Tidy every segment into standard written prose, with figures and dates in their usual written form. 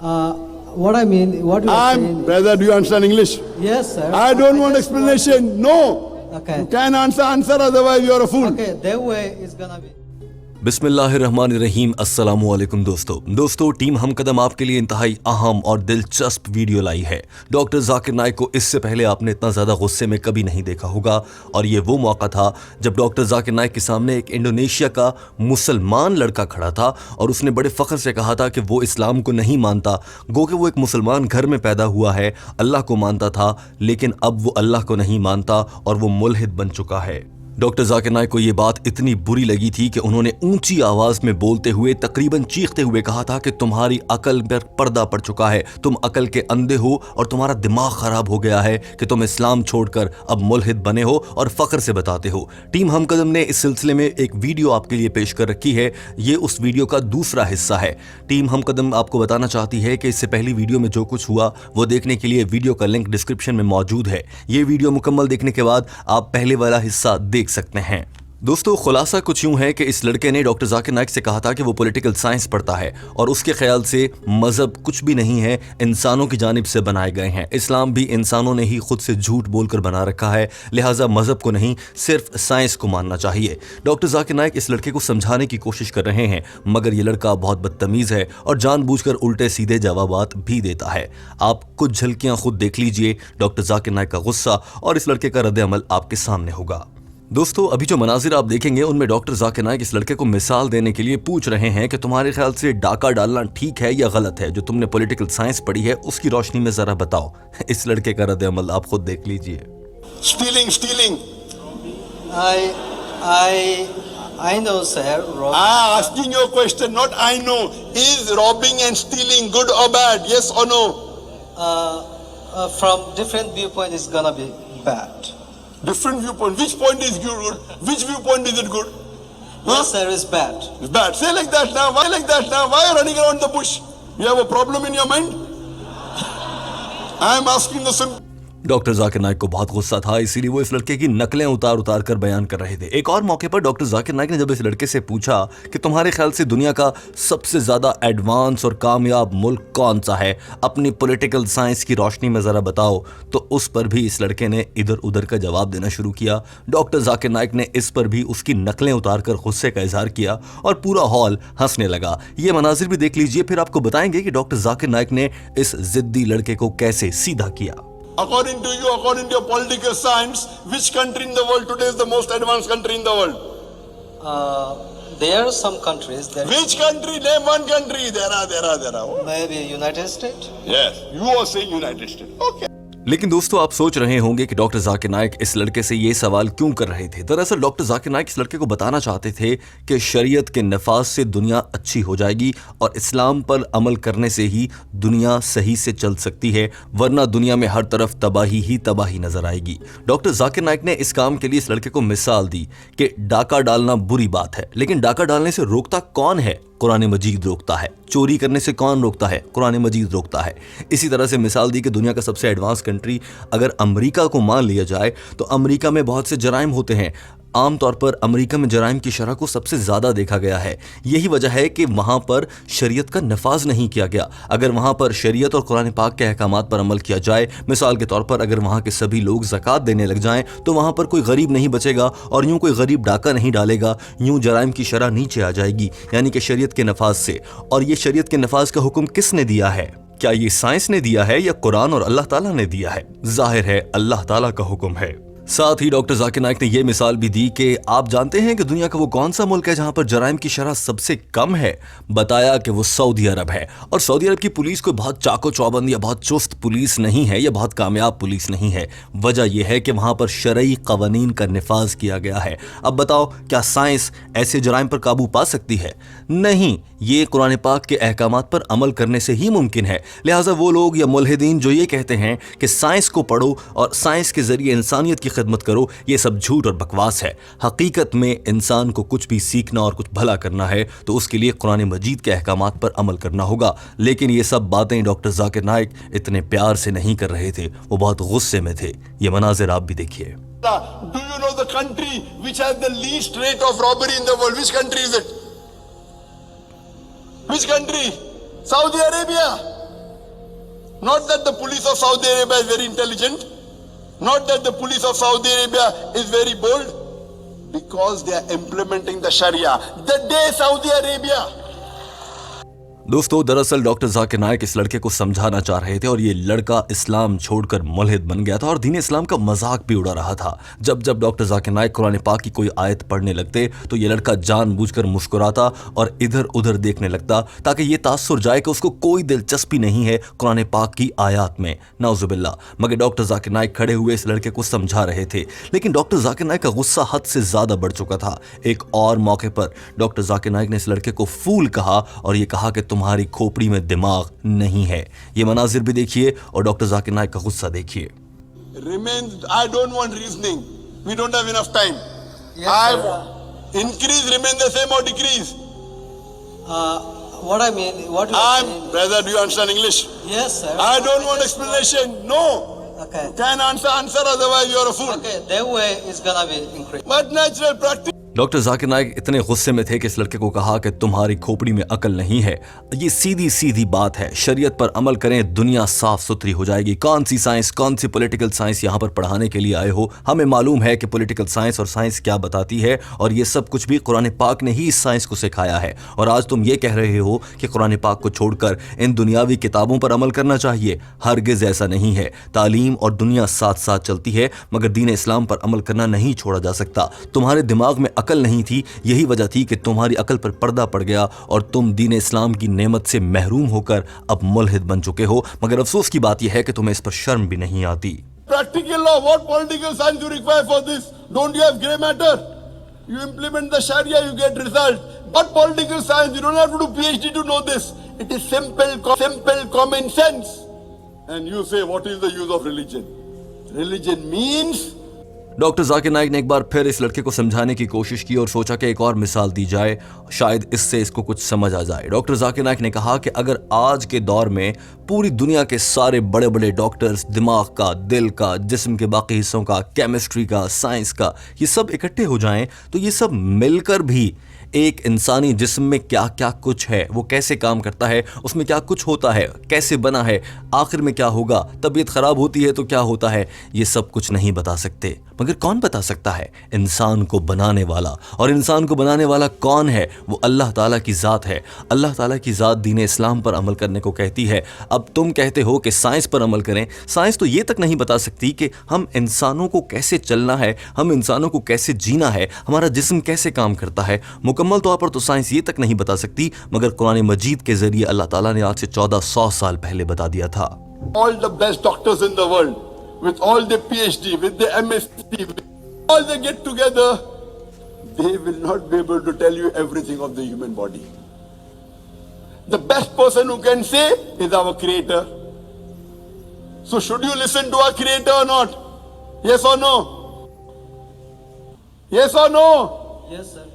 What I mean, what you are saying. Brother, do you understand English? Yes, sir. I don't want explanation. No. Okay. You can answer, otherwise you are a fool. Okay, their way is gonna be. बिस्मिल्लाहिर्रहमानिर्रहीम अस्सलामु अलैकुम दोस्तों team हम कदम आपके लिए इंतहाई अहम और दिलचस्प वीडियो लाई है। डॉक्टर जाकिर नाइक को इससे पहले आपने इतना ज़्यादा गुस्से में कभी नहीं देखा होगा और ये वो मौका था जब डॉक्टर जाकिर नाइक के सामने एक इंडोनेशिया का मुसलमान लड़का खड़ा था और उसने बड़े फ़ख्र से कहा था कि वो इस्लाम को नहीं मानता, गो कि वो एक मुसलमान घर में पैदा हुआ है, अल्लाह को मानता था, लेकिन अब वो अल्लाह को नहीं मानता और वो मुल्हिद बन चुका है। डॉक्टर जाकिर नाइक को ये बात इतनी बुरी लगी थी कि उन्होंने ऊंची आवाज में बोलते हुए, तकरीबन चीखते हुए कहा था कि तुम्हारी अकल पर पर्दा पड़ चुका है, तुम अकल के अंधे हो और तुम्हारा दिमाग खराब हो गया है कि तुम इस्लाम छोड़कर अब मुल्हिद बने हो और फख्र से बताते हो। टीम हम कदम ने इस सिलसिले में एक वीडियो आपके लिए पेश कर रखी है। ये उस वीडियो का दूसरा हिस्सा है। टीम हम कदम आपको बताना चाहती है कि इससे पहली वीडियो में जो कुछ हुआ वो देखने के लिए वीडियो का लिंक डिस्क्रिप्शन में मौजूद है। ये वीडियो मुकम्मल देखने के बाद आप पहले वाला हिस्सा देख सकते हैं। दोस्तों, खुलासा कुछ यूं है कि इस लड़के ने डॉक्टर जाकिर नाइक से कहा था कि वो पॉलिटिकल साइंस पढ़ता है और उसके ख्याल से मजहब कुछ भी नहीं है, इंसानों की जानिब से बनाए गए हैं। इस्लाम भी इंसानों ने ही खुद से झूठ बोलकर बना रखा है, लिहाजा मजहब को नहीं सिर्फ साइंस को मानना चाहिए। डॉक्टर जाकिर नाइक इस लड़के को समझाने की कोशिश कर रहे हैं, मगर ये लड़का बहुत बदतमीज़ है और जानबूझकर उल्टे सीधे जवाबात भी देता है। आप कुछ झलकियां खुद देख लीजिए। डॉक्टर जाकिर नाइक का गुस्सा और इस लड़के का रद्द-ए-अमल आपके सामने होगा। दोस्तों, अभी जो मनाजिर आप देखेंगे उनमें डॉक्टर जाकिर नाइक इस लड़के को मिसाल देने के लिए पूछ रहे हैं कि तुम्हारे ख्याल से डाका डालना ठीक है या गलत है? जो तुमने पॉलिटिकल साइंस पढ़ी है उसकी रोशनी में जरा बताओ। इस लड़के का रद्द अमल आप खुद देख लीजिए। Stealing. I know, sir. Asking your question, not I know. Is robbing and stealing good or bad? Yes or no? From different viewpoint, it's gonna be bad. Different viewpoint. Which point is good? Which viewpoint is it good? Yes, sir, it's bad. It's bad. Say like that now. Why like that now? Why are you running around the bush? You have a problem in your mind? I am asking the simple. Doctor Zakir Naik को बहुत गुस्सा था, इसीलिए वो इस लड़के की नकलें उतार कर बयान कर रहे थे। एक और मौके पर डॉक्टर जाकिर नाइक ने जब इस लड़के से पूछा कि तुम्हारे ख्याल से दुनिया का सबसे ज़्यादा एडवांस और कामयाब मुल्क कौन सा है, अपनी पॉलिटिकल साइंस की रोशनी में ज़रा बताओ, तो उस पर भी इस लड़के ने इधर उधर का जवाब देना शुरू किया। डॉक्टर जाकिर नाइक ने इस पर भी उसकी नकलें उतार कर गुस्से का इजहार किया और पूरा हॉल हंसने लगा। ये मनाजिर भी देख लीजिए, फिर आपको बताएंगे कि डॉक्टर जाकिर नाइक ने इस जिद्दी लड़के को कैसे सीधा किया। According to you, according to your political science, which country in the world today is the most advanced country in the world? There are some countries that. Which country? Name one country. There are. Maybe United States. Yes, you are saying United States. Okay. लेकिन दोस्तों, आप सोच रहे होंगे कि doctor Zakir Naik इस लड़के से ये सवाल क्यों कर रहे थे। दरअसल डॉक्टर जाकिर नाइक इस लड़के को बताना चाहते थे कि शरीयत के नफाज से दुनिया अच्छी हो जाएगी और इस्लाम पर अमल करने से ही दुनिया सही से चल सकती है, वरना दुनिया में हर तरफ तबाही ही तबाही नजर आएगी। डॉक्टर जाकिर नाइक ने इस काम के लिए इस लड़के को मिसाल दी कि डाका डालना बुरी बात है, लेकिन डाका डालने से रोकता कौन है? कुरान मजीद रोकता है। चोरी करने से कौन रोकता है? कुरान मजीद रोकता है। इसी तरह से मिसाल दी कि दुनिया का सबसे एडवांस कंट्री अगर अमेरिका को मान लिया जाए तो अमेरिका में बहुत से जराइम होते हैं। आमतौर पर अमेरिका में जराइम की शरह को सबसे ज़्यादा देखा गया है। यही वजह है कि वहाँ पर शरीयत का नफाज नहीं किया गया। अगर वहाँ पर शरीयत और कुरान पाक के अहकामात पर अमल किया जाए, मिसाल के तौर पर अगर वहाँ के सभी लोग ज़कात देने लग जाएं, तो वहाँ पर कोई गरीब नहीं बचेगा और यूँ कोई गरीब डाका नहीं डालेगा, यूँ जराइम की शरह नीचे आ जाएगी, यानी कि शरीयत के नफाज से। और ये शरीयत के नफाज का हुक्म किसने दिया है? क्या ये साइंस ने दिया है या कुरान और अल्लाह ताला ने दिया है? जाहिर है अल्लाह ताला का हुक्म है। साथ ही डॉक्टर जाकिर नाइक ने यह मिसाल भी दी कि आप जानते हैं कि दुनिया का वो कौन सा मुल्क है जहां पर जराइम की शरह सबसे कम है? बताया कि वो सऊदी अरब है। और सऊदी अरब की पुलिस कोई बहुत चाको चौबंद या बहुत चुस्त पुलिस नहीं है या बहुत कामयाब पुलिस नहीं है। वजह यह है कि वहां पर शरई कवानीन का निफाज किया गया है। अब बताओ, क्या साइंस ऐसे जराइम पर काबू पा सकती है? नहीं, ये कुरान पाक के अहकामात पर अमल करने से ही मुमकिन है। लिहाजा वो लोग या मुल्हिदीन जो ये कहते हैं कि साइंस को पढ़ो और साइंस के जरिए इंसानियत की खिदमत करो, ये सब झूठ और बकवास है। हकीकत में इंसान को कुछ भी सीखना और कुछ भला करना है तो उसके लिए कुरान मजीद के अहकामात पर अमल करना होगा। लेकिन ये सब बातें डॉक्टर जाकिर नाइक इतने प्यार से नहीं कर रहे थे, वो बहुत गुस्से में थे। ये मनाजिर आप भी देखिए। Do you know the country which has the least rate of robbery in the world? Which country is it? Which country? Saudi Arabia. Not that the police of Saudi Arabia is very intelligent, not that the police of Saudi Arabia is very bold, because they are implementing the Sharia. The day Saudi Arabia दोस्तों दरअसल doctor Zakir Naik इस लड़के को समझाना चाह रहे थे और ये लड़का इस्लाम छोड़कर मुल्हिद बन गया था और दीन इस्लाम का मजाक भी उड़ा रहा था। जब जब डॉक्टर जाकिर नाइक कुरान पाक की कोई आयत पढ़ने लगते तो ये लड़का जानबूझकर मुस्कुराता और इधर उधर देखने लगता ताकि ये तासुर जाए कि उसको कोई दिलचस्पी नहीं है कुरान पाक की आयत में, नाउजुबिल्ला। मगर डॉक्टर जाकिर नाइक खड़े हुए इस लड़के को समझा रहे थे, लेकिन डॉक्टर जाकिर नाइक का गुस्सा हद से ज्यादा बढ़ चुका था। एक और मौके पर डॉक्टर जाकिर नाइक ने इस लड़के को फूल कहा और ये कहा कि तुम्हारी खोपड़ी में दिमाग नहीं है। ये मनाजिर भी देखिए और डॉक्टर जाकिर नाइक का गुस्सा देखिए। I don't want reasoning. We don't have enough time. Yes, Increase, remain the same or decrease? what I mean, what you are saying. Brother, do you understand English? Yes, sir. I don't want explanation. No. Okay. Can answer, otherwise you are a fool. Okay, their way is gonna be increased. But natural practice. Doctor Zakir Naik इतने गुस्से में थे कि इस लड़के को कहा कि तुम्हारी खोपड़ी में अकल नहीं है। ये सीधी सीधी बात है, शरीयत पर अमल करें, दुनिया साफ सुथरी हो जाएगी। कौन सी साइंस, कौन सी पॉलिटिकल साइंस यहाँ पर पढ़ाने के लिए आए हो? हमें मालूम है कि पॉलिटिकल साइंस और साइंस क्या बताती है और ये सब कुछ भी कुरान पाक ने ही इस साइंस को सिखाया है। और आज तुम ये कह रहे हो कि कुरान पाक को छोड़कर इन दुनियावी किताबों पर अमल करना चाहिए। हरगिज ऐसा नहीं है। तालीम और दुनिया साथ साथ चलती है, मगर दीन इस्लाम पर अमल करना नहीं छोड़ा जा सकता। तुम्हारे दिमाग में अकल नहीं थी, यही वजह थी कि तुम्हारी अकल पर पर्दा पड़ गया और तुम दीन इस्लाम की नेमत से महरूम होकर अब मुल्हिद बन चुके हो। मगर अफसोस की बात यह है कि तुम्हें इस पर शर्म भी नहीं आती। Practical law, what political science you require for this? Don't you have grey matter? You implement the Sharia, you get result. What political science? You don't have to do PhD to know this. It is simple common sense. And you say, what is the use of religion? Religion means doctor Zakir Naik ने एक बार फिर इस लड़के को समझाने की कोशिश की और सोचा कि एक और मिसाल दी जाए, शायद इससे इसको कुछ समझ आ जाए। डॉक्टर जाकिर नाइक ने कहा कि अगर आज के दौर में पूरी दुनिया के सारे बड़े बड़े डॉक्टर्स दिमाग का, दिल का, जिस्म के बाकी हिस्सों का, केमिस्ट्री का, साइंस का, ये सब इकट्ठे हो जाएं तो ये सब मिलकर भी एक इंसानी जिस्म में क्या क्या कुछ है, वो कैसे काम करता है, उसमें क्या कुछ होता है, कैसे बना है, आखिर में क्या होगा, तबीयत खराब होती है तो क्या होता है, ये सब कुछ नहीं बता सकते। मगर कौन बता सकता है? इंसान को बनाने वाला। और इंसान को बनाने वाला कौन है? वो अल्लाह ताला की ज़ात है। अल्लाह ताला की ज़ात दीन इस्लाम पर अमल करने को कहती है। अब तुम कहते हो कि साइंस पर अमल करें। साइंस तो ये तक नहीं बता सकती कि हम इंसानों को कैसे चलना है, हम इंसानों को कैसे जीना है, हमारा जिस्म कैसे काम करता है। मुकम्मल तौर पर तो साइंस ये तक नहीं बता सकती, मगर कुरान मजीद के जरिए अल्लाह ताला ने आज से 1400 साल पहले बता दिया था। all the best doctors in the world, with all their PhD, with their MSc, all they get together, they will not be able to tell you everything of the human body. The best person who can say is our Creator. So should you listen to our Creator or not? Yes or no? Yes or no? Yes, sir.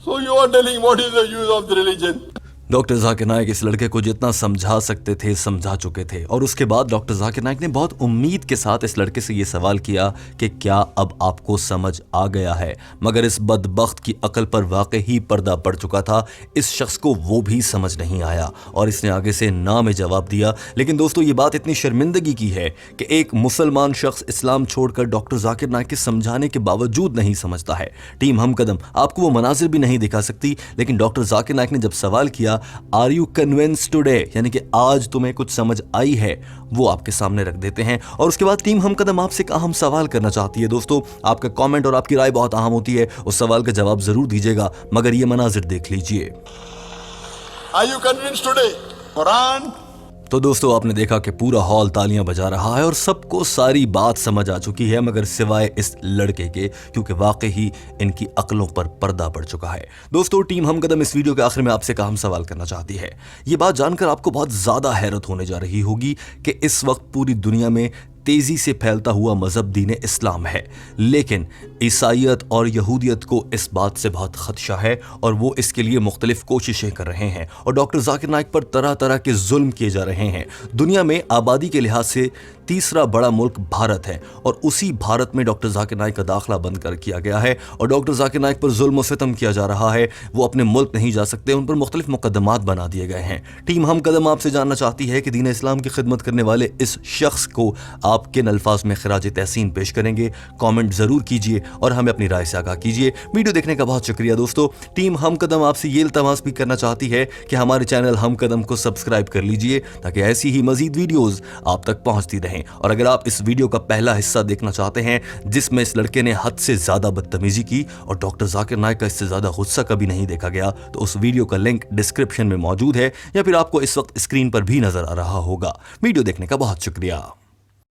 So you are telling what is the use of the religion? Doctor Zakir Naik इस लड़के को जितना समझा सकते थे समझा चुके थे और उसके बाद डॉक्टर जाकिर नाइक ने बहुत उम्मीद के साथ इस लड़के से ये सवाल किया कि क्या अब आपको समझ आ गया है। मगर इस बदबख्त की अकल पर वाकई ही पर्दा पड़ चुका था। इस शख्स को वो भी समझ नहीं आया और इसने आगे से ना में जवाब दिया। लेकिन दोस्तों ये बात इतनी शर्मिंदगी की है कि एक मुसलमान शख्स इस्लाम छोड़कर डॉक्टर जाकिर नाइक के समझाने के बावजूद नहीं समझता है। टीम हमकदम आपको वो मनाजिर भी नहीं दिखा सकती, लेकिन डॉक्टर जाकिर नाइक ने जब सवाल किया आर यू कन्विंस्ड टुडे, यानी कि आज तुम्हें कुछ समझ आई है, वो आपके सामने रख देते हैं। और उसके बाद टीम हमकदम आपसे एक अहम सवाल करना चाहती है। दोस्तों आपका कमेंट और आपकी राय बहुत अहम होती है, उस सवाल का जवाब जरूर दीजिएगा, मगर ये मनाजिर देख लीजिए। Are you convinced today? Quran. तो दोस्तों आपने देखा कि पूरा हॉल तालियां बजा रहा है और सबको सारी बात समझ आ चुकी है, मगर सिवाय इस लड़के के, क्योंकि वाकई ही इनकी अकलों पर पर्दा पड़ चुका है। दोस्तों टीम हमकदम इस वीडियो के आखिर में आपसे एक अहम सवाल करना चाहती है। ये बात जानकर आपको बहुत ज्यादा हैरत होने जा रही होगी कि इस वक्त पूरी दुनिया में तेजी से फैलता हुआ मजहब दीन इस्लाम है, लेकिन ईसाईयत और यहूदियत को इस बात से बहुत खदशा है और वो इसके लिए मुख्तलिफ कोशिशें कर रहे हैं और डॉक्टर जाकिर नाइक पर तरह तरह के जुल्म किए जा रहे हैं। दुनिया में आबादी के लिहाज से तीसरा बड़ा मुल्क भारत है और उसी भारत में डॉक्टर जाकिर नाइक का दाखिला बंद कर किया गया है और डॉक्टर जाकिर नाइक पर जुल्म और सितम किया जा रहा है। वो अपने मुल्क नहीं जा सकते, उन पर मुख्तलिफ मुकदमात बना दिए गए हैं। टीम हम कदम आपसे जानना चाहती है कि दीन इस्लाम की खिदमत करने वाले इस शख्स को आप किन अल्फाज में खिराज तहसीन पेश करेंगे? कमेंट जरूर कीजिए और हमें अपनी राय से आगाह कीजिए। वीडियो देखने का बहुत शुक्रिया दोस्तों। टीम हम कदम आपसे ये इल्तमास भी करना चाहती है कि हमारे चैनल हम कदम को सब्सक्राइब कर लीजिए ताकि ऐसी ही मजीद वीडियोस आप तक पहुंचती रहें। और अगर आप इस वीडियो का पहला हिस्सा देखना चाहते हैं जिसमें इस लड़के ने हद से ज्यादा बदतमीजी की और डॉक्टर जाकिर नाइक का इससे ज्यादा गुस्सा कभी नहीं देखा गया, तो उस वीडियो का लिंक डिस्क्रिप्शन में मौजूद है या फिर आपको इस वक्त स्क्रीन पर भी नजर आ रहा होगा। वीडियो देखने का बहुत शुक्रिया।